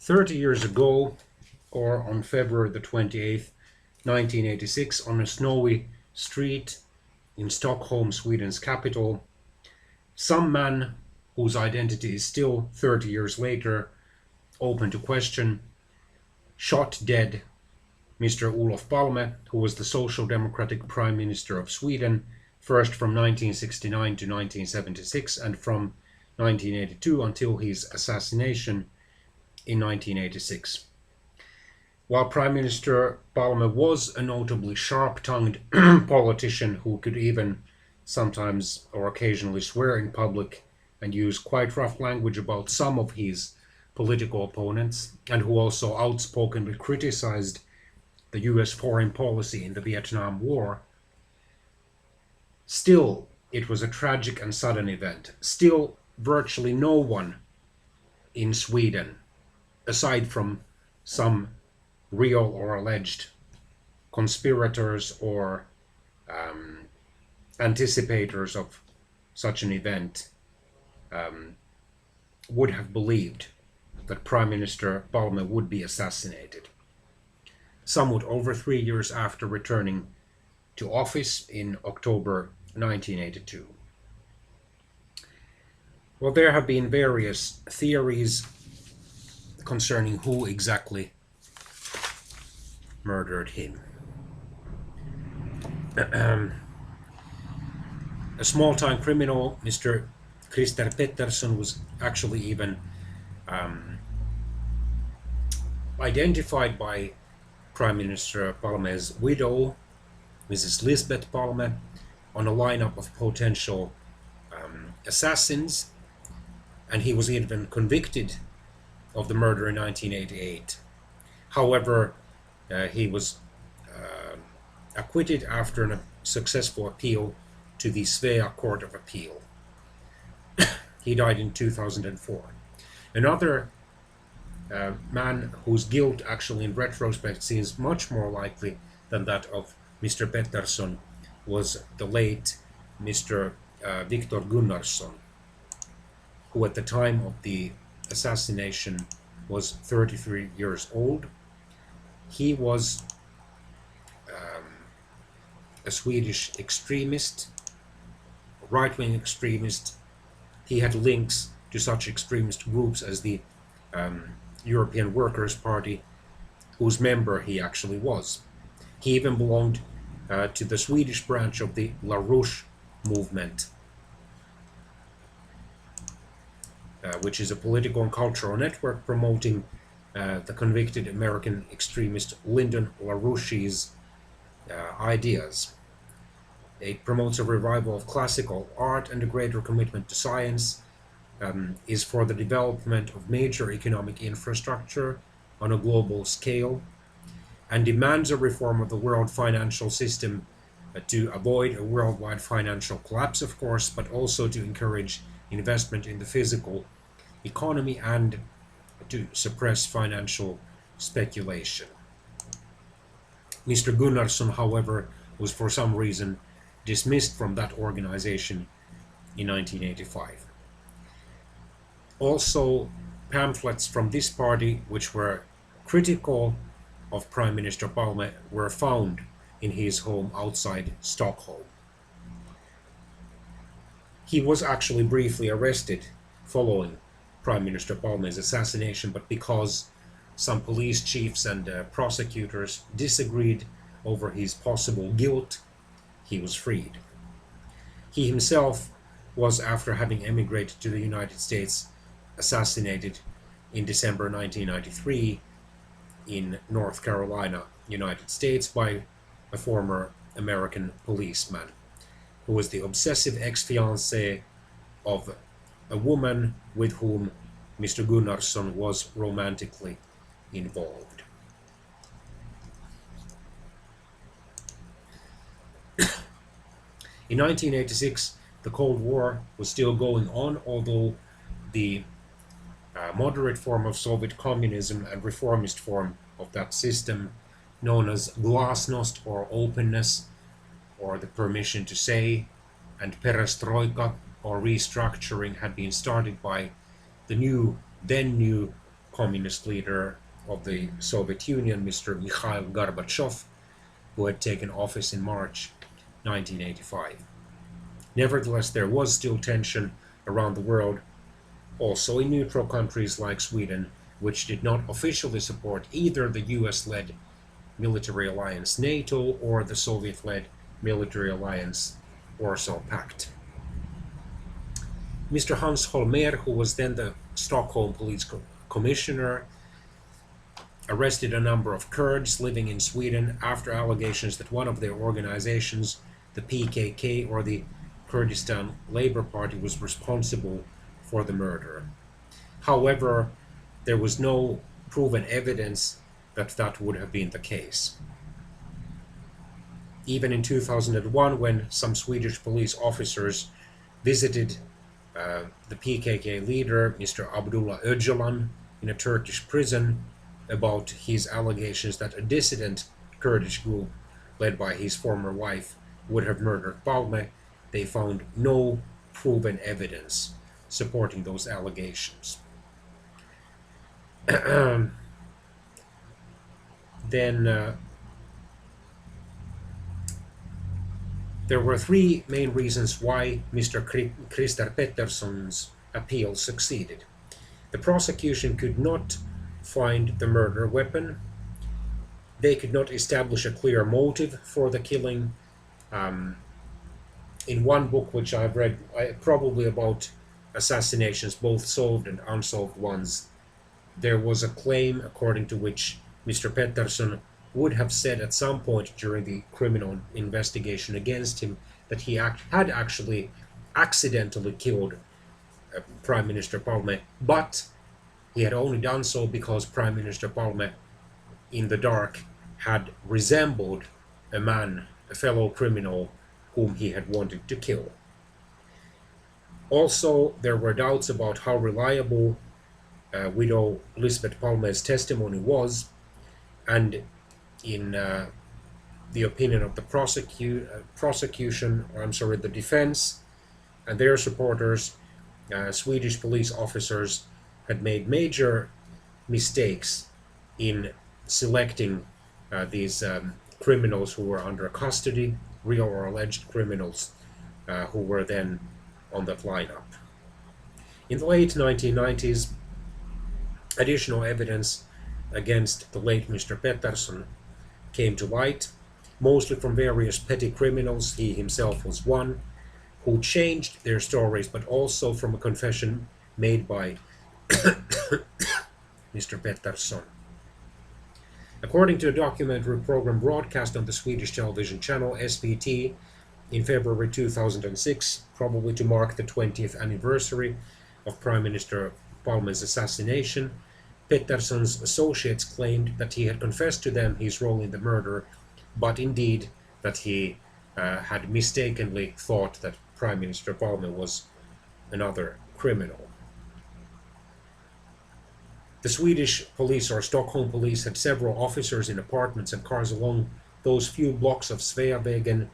30 years ago, or on February the 28th, 1986, on a snowy street in Stockholm, Sweden's capital, some man whose identity is still 30 years later open to question shot dead Mr. Olof Palme, who was the Social Democratic Prime Minister of Sweden, first from 1969 to 1976 and from 1982 until his assassination in 1986. While Prime Minister Palme was a notably sharp-tongued politician who could even sometimes or occasionally swear in public and use quite rough language about some of his political opponents, and who also outspokenly criticized the US foreign policy in the Vietnam War, still it was a tragic and sudden event. Still, virtually no one in Sweden, aside from some real or alleged conspirators or anticipators of such an event, would have believed that Prime Minister Palme would be assassinated. Somewhat over 3 years after returning to office in October 1982. Well, there have been various theories concerning who exactly murdered him. A small-time criminal, Mr. Christer Pettersson, was actually even identified by Prime Minister Palme's widow, Mrs. Lisbeth Palme, on a lineup of potential assassins, and he was even convicted of the murder in 1988. However, he was acquitted after a successful appeal to the Svea Court of Appeal. He died in 2004. Another man whose guilt actually in retrospect seems much more likely than that of Mr. Pettersson was the late Mr. Victor Gunnarsson, who at the time of the assassination was 33 years old. He was a Swedish extremist, right-wing extremist. He had links to such extremist groups as the European Workers' Party, whose member he actually was. He even belonged to the Swedish branch of the La Rouge movement, which is a political and cultural network promoting the convicted American extremist Lyndon LaRouche's ideas. It promotes a revival of classical art and a greater commitment to science, is for the development of major economic infrastructure on a global scale, and demands a reform of the world financial system to avoid a worldwide financial collapse, of course, but also to encourage investment in the physical economy and to suppress financial speculation. Mr. Gunnarsson, however, was for some reason dismissed from that organization in 1985. Also, pamphlets from this party, which were critical of Prime Minister Palme, were found in his home outside Stockholm. He was actually briefly arrested following Prime Minister Palme's assassination, but because some police chiefs and prosecutors disagreed over his possible guilt, he was freed. He himself was, after having emigrated to the United States, assassinated in December 1993 in North Carolina, United States, by a former American policeman who was the obsessive ex-fiancé of a woman with whom Mr. Gunnarsson was romantically involved. In 1986, the Cold War was still going on, although the moderate form of Soviet communism and reformist form of that system, known as glasnost or openness, or the permission to say, and perestroika or restructuring, had been started by the then new communist leader of the Soviet Union, Mr. Mikhail Gorbachev, who had taken office in March 1985. Nevertheless, there was still tension around the world, also in neutral countries like Sweden, which did not officially support either the US-led military alliance NATO or the Soviet-led military alliance Warsaw Pact. Mr. Hans Holmér, who was then the Stockholm Police Commissioner, arrested a number of Kurds living in Sweden after allegations that one of their organizations, the PKK or the Kurdistan Labour Party, was responsible for the murder. However, there was no proven evidence that that would have been the case. Even in 2001, when some Swedish police officers visited the PKK leader, Mr. Abdullah Öcalan, in a Turkish prison about his allegations that a dissident Kurdish group led by his former wife would have murdered Palme, they found no proven evidence supporting those allegations. Then there were three main reasons why Mr. Christer Pettersson's appeal succeeded. The prosecution could not find the murder weapon. They could not establish a clear motive for the killing. In one book which I've read, probably about assassinations, both solved and unsolved ones, there was a claim according to which Mr. Pettersson would have said at some point during the criminal investigation against him that he had actually accidentally killed Prime Minister Palme, but he had only done so because Prime Minister Palme, in the dark, had resembled a man, a fellow criminal, whom he had wanted to kill. Also, there were doubts about how reliable widow Lisbeth Palme's testimony was, and in the opinion of the the defense and their supporters, Swedish police officers had made major mistakes in selecting these criminals who were under custody, real or alleged criminals who were then on that lineup. In the late 1990s, additional evidence against the late Mr. Pettersson came to light, mostly from various petty criminals, he himself was one, who changed their stories, but also from a confession made by Mr. Pettersson. According to a documentary program broadcast on the Swedish television channel SVT in February 2006, probably to mark the 20th anniversary of Prime Minister Palme's assassination, Pettersson's associates claimed that he had confessed to them his role in the murder, but indeed that he had mistakenly thought that Prime Minister Palme was another criminal. The Swedish police, or Stockholm police, had several officers in apartments and cars along those few blocks of Sveavägen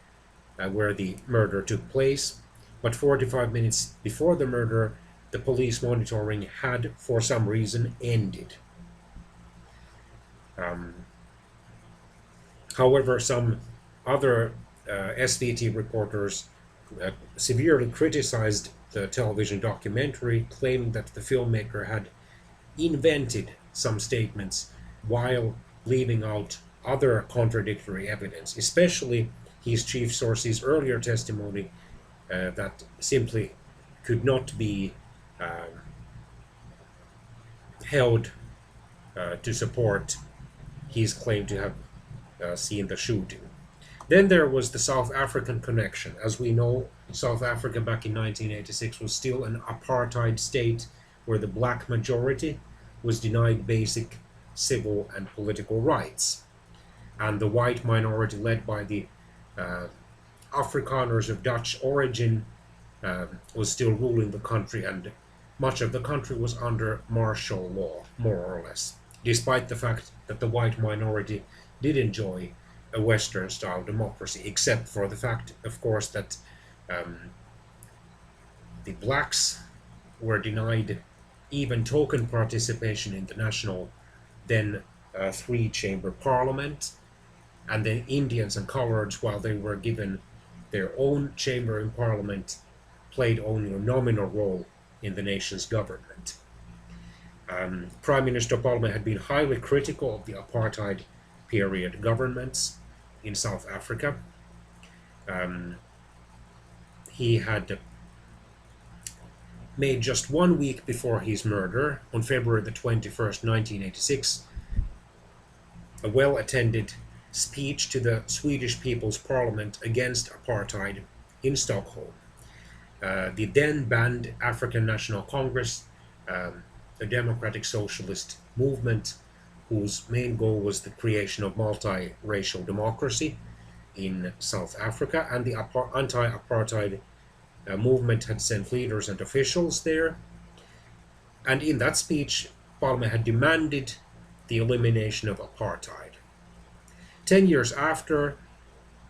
where the murder took place, but 45 minutes before the murder, the police monitoring had, for some reason, ended. However, some other SVT reporters severely criticized the television documentary, claiming that the filmmaker had invented some statements while leaving out other contradictory evidence, especially his chief source's earlier testimony that simply could not be held to support his claim to have seen the shooting. Then there was the South African connection. As we know, South Africa back in 1986 was still an apartheid state where the black majority was denied basic civil and political rights. And the white minority, led by the Afrikaners of Dutch origin, was still ruling the country, and much of the country was under martial law, more or less, despite the fact that the white minority did enjoy a Western-style democracy, except for the fact, of course, that the blacks were denied even token participation in the national, then three-chamber parliament, and then Indians and coloreds, while they were given their own chamber in parliament, played only a nominal role in the nation's government. Prime Minister Palme had been highly critical of the apartheid period governments in South Africa. He had made just 1 week before his murder, on February the 21st, 1986, a well-attended speech to the Swedish People's Parliament against apartheid in Stockholm. The then banned African National Congress, a democratic socialist movement whose main goal was the creation of multi-racial democracy in South Africa, and the anti-apartheid movement had sent leaders and officials there. And in that speech, Palme had demanded the elimination of apartheid. 10 years after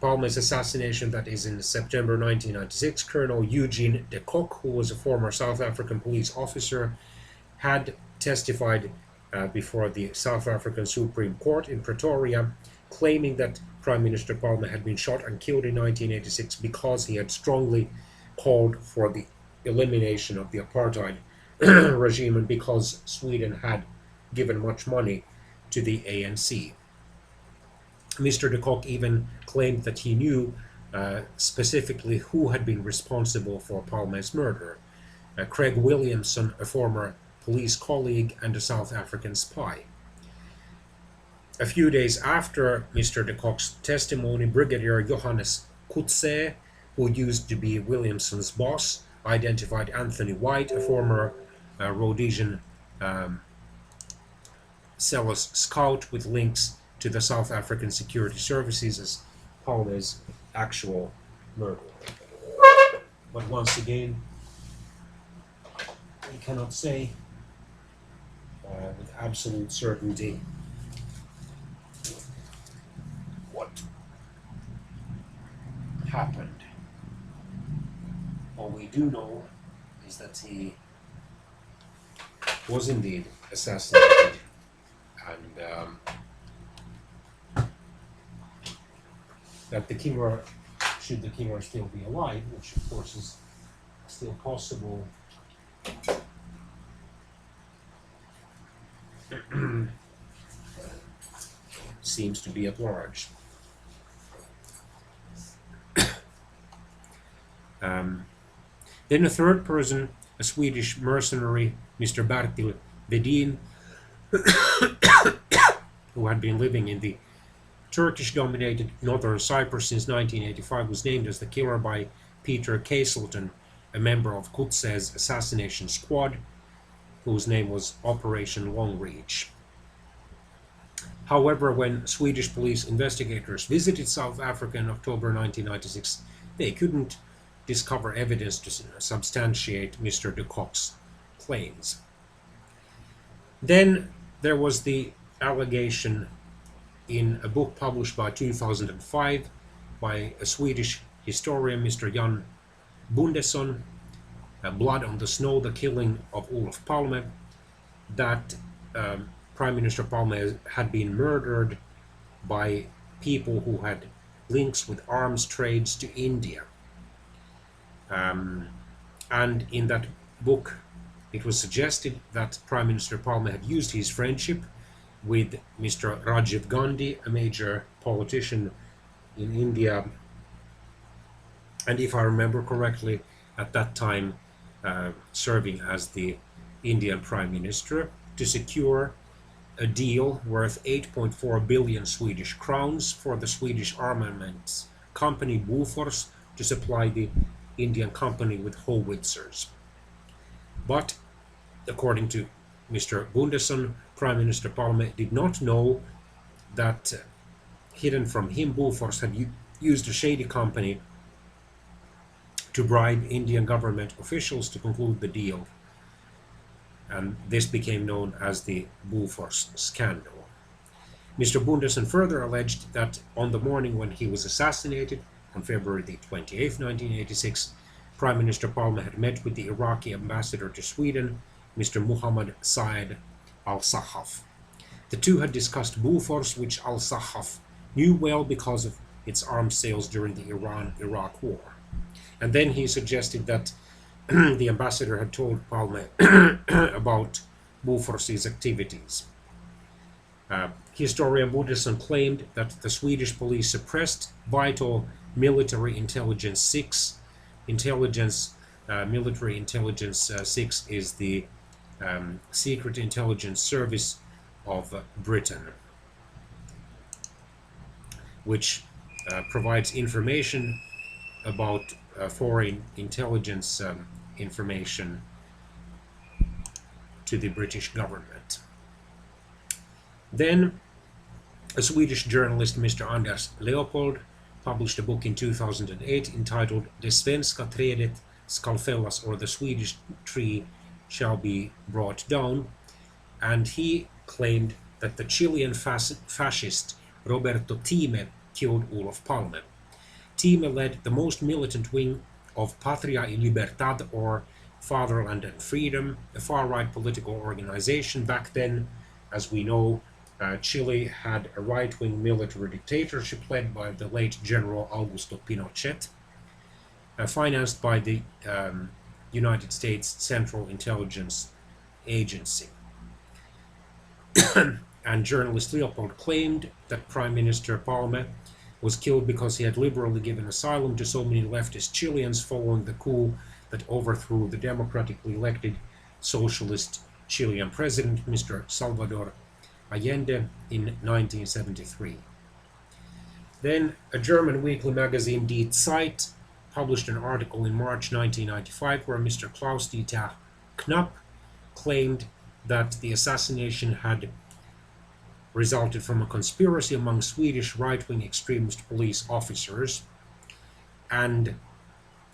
Palme's assassination, that is in September 1996, Colonel Eugene de Kock, who was a former South African police officer, had testified before the South African Supreme Court in Pretoria, claiming that Prime Minister Palme had been shot and killed in 1986 because he had strongly called for the elimination of the apartheid regime, and because Sweden had given much money to the ANC. Mr. de Kock even claimed that he knew specifically who had been responsible for Palme's murder. Craig Williamson, a former police colleague and a South African spy. A few days after Mr. de Kock's testimony, Brigadier Johannes Coetzee, who used to be Williamson's boss, identified Anthony White, a former Rhodesian Selous scout with links to the South African Security Services, as Palme's actual murderer. But once again, we cannot say with absolute certainty what happened. All we do know is that he was indeed assassinated, and that the killer, should the killer still be alive, which of course is still possible, seems to be at large. Then a third person, a Swedish mercenary, Mr. Bertil Vedin, who had been living in the Turkish-dominated northern Cyprus since 1985, was named as the killer by Peter Castleton, a member of Coetzee's assassination squad, whose name was Operation Longreach. However, when Swedish police investigators visited South Africa in October 1996, they couldn't discover evidence to substantiate Mr. de Kock's claims. Then there was the allegation in a book published by 2005 by a Swedish historian, Mr. Jan Bundesson, Blood on the Snow, the Killing of Olof Palme, that Prime Minister Palme had been murdered by people who had links with arms trades to India. And in that book, it was suggested that Prime Minister Palme had used his friendship with Mr. Rajiv Gandhi, a major politician in India, and if I remember correctly, at that time serving as the Indian Prime Minister, to secure a deal worth 8.4 billion Swedish crowns for the Swedish armaments company Bofors to supply the Indian company with howitzers. But, according to Mr. Bundesson, Prime Minister Palme did not know that hidden from him, Bofors had used a shady company to bribe Indian government officials to conclude the deal, and this became known as the Bofors scandal. Mr. Bundesson further alleged that on the morning when he was assassinated, on February the 28th, 1986, Prime Minister Palme had met with the Iraqi ambassador to Sweden Mr. Muhammad Saed al-Sahaf. The two had discussed Bofors, which al-Sahaf knew well because of its arms sales during the Iran-Iraq War. And then he suggested that the ambassador had told Palme about Bofors's activities. Historian Buddhism claimed that the Swedish police suppressed vital military intelligence 6. Military intelligence 6 is the secret intelligence service of Britain, which provides information about foreign intelligence information to the British government. Then a Swedish journalist, Mr. Anders Leopold, published a book in 2008 entitled Det svenska trädet skall fällas, or The Swedish Tree Shall Be Brought Down, and he claimed that the Chilean fascist Roberto Time killed Olof Palme. Time led the most militant wing of Patria y Libertad, or Fatherland and Freedom, a far-right political organization. Back then, as we know, Chile had a right-wing military dictatorship led by the late General Augusto Pinochet, financed by the United States Central Intelligence Agency. And journalist Leopold claimed that Prime Minister Palme was killed because he had liberally given asylum to so many leftist Chileans following the coup that overthrew the democratically elected socialist Chilean president, Mr. Salvador Allende, in 1973. Then a German weekly magazine, Die Zeit, published an article in March 1995 where Mr. Klaus-Dieter Knapp claimed that the assassination had resulted from a conspiracy among Swedish right-wing extremist police officers, and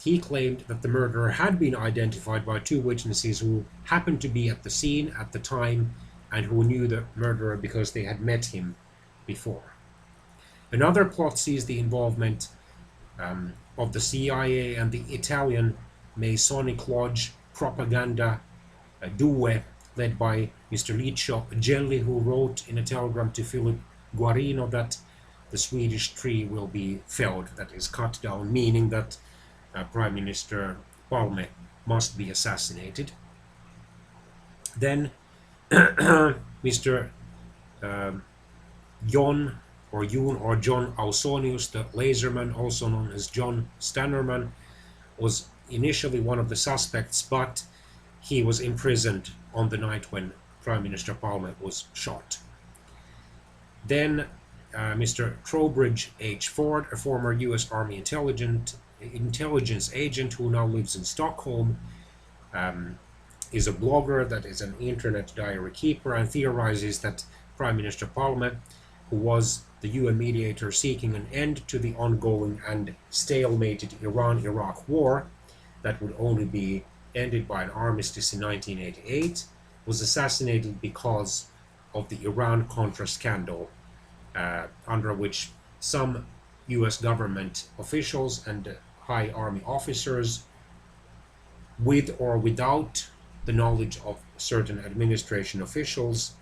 he claimed that the murderer had been identified by two witnesses who happened to be at the scene at the time and who knew the murderer because they had met him before. Another plot sees the involvement of the CIA and the Italian Masonic Lodge Propaganda Due, led by Mr. Licio Gelli, who wrote in a telegram to Philip Guarino that the Swedish tree will be felled, that is cut down, meaning that Prime Minister Palme must be assassinated. Then Mr. John Ausonius, the laserman, also known as John Stannerman, was initially one of the suspects, but he was imprisoned on the night when Prime Minister Palme was shot. Then Mr. Trowbridge H. Ford, a former US Army intelligence agent who now lives in Stockholm, is a blogger that is an internet diary keeper and theorizes that Prime Minister Palme, who was the UN mediator seeking an end to the ongoing and stalemated Iran-Iraq war that would only be ended by an armistice in 1988, was assassinated because of the Iran-Contra scandal, under which some US government officials and high army officers, with or without the knowledge of certain administration officials,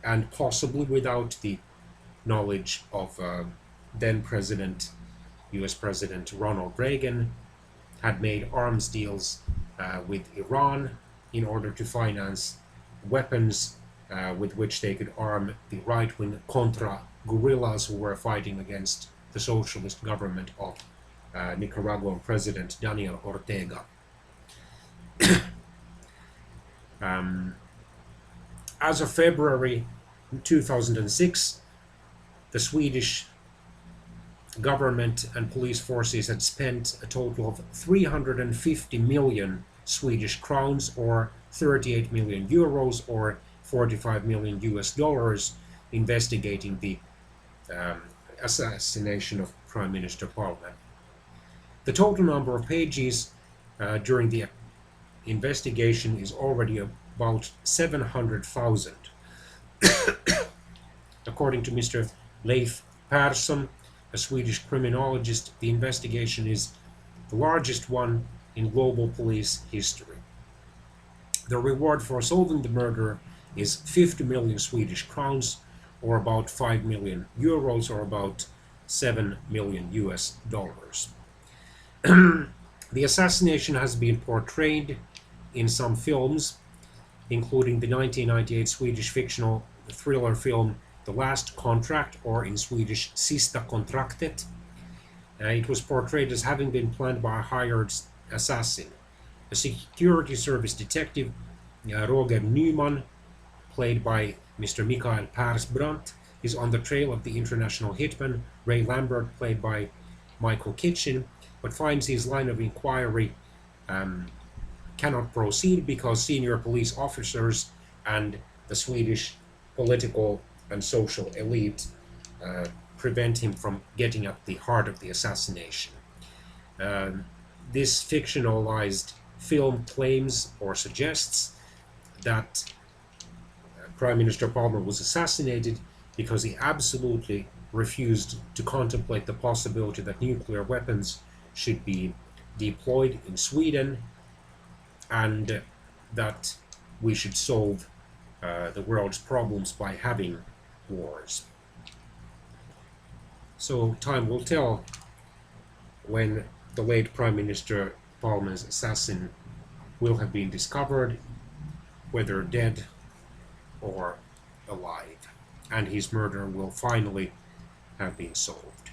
and possibly without the knowledge of then US President Ronald Reagan, had made arms deals with Iran in order to finance weapons with which they could arm the right-wing Contra guerrillas who were fighting against the socialist government of Nicaraguan President Daniel Ortega. As of February 2006, the Swedish government and police forces had spent a total of 350 million Swedish crowns, or 38 million euros, or 45 million US dollars, investigating the assassination of Prime Minister Palme. The total number of pages during the investigation is already about 700,000. According to Mr. Leif Persson, a Swedish criminologist, the investigation is the largest one in global police history. The reward for solving the murder is 50 million Swedish crowns, or about 5 million euros, or about 7 million US dollars. The assassination has been portrayed in some films, including the 1998 Swedish fictional thriller film The Last Contract, or in Swedish Sista Kontraktet. It was portrayed as having been planned by a hired assassin. A security service detective, Roger Nyman, played by Mr. Mikael Persbrandt, is on the trail of the international hitman Ray Lambert, played by Michael Kitchen, but finds his line of inquiry cannot proceed because senior police officers and the Swedish political and social elite prevent him from getting at the heart of the assassination. This fictionalized film claims or suggests that Prime Minister Palme was assassinated because he absolutely refused to contemplate the possibility that nuclear weapons should be deployed in Sweden, and that we should solve the world's problems by having wars. So time will tell when the late Prime Minister Palme's assassin will have been discovered, whether dead or alive, and his murder will finally have been solved.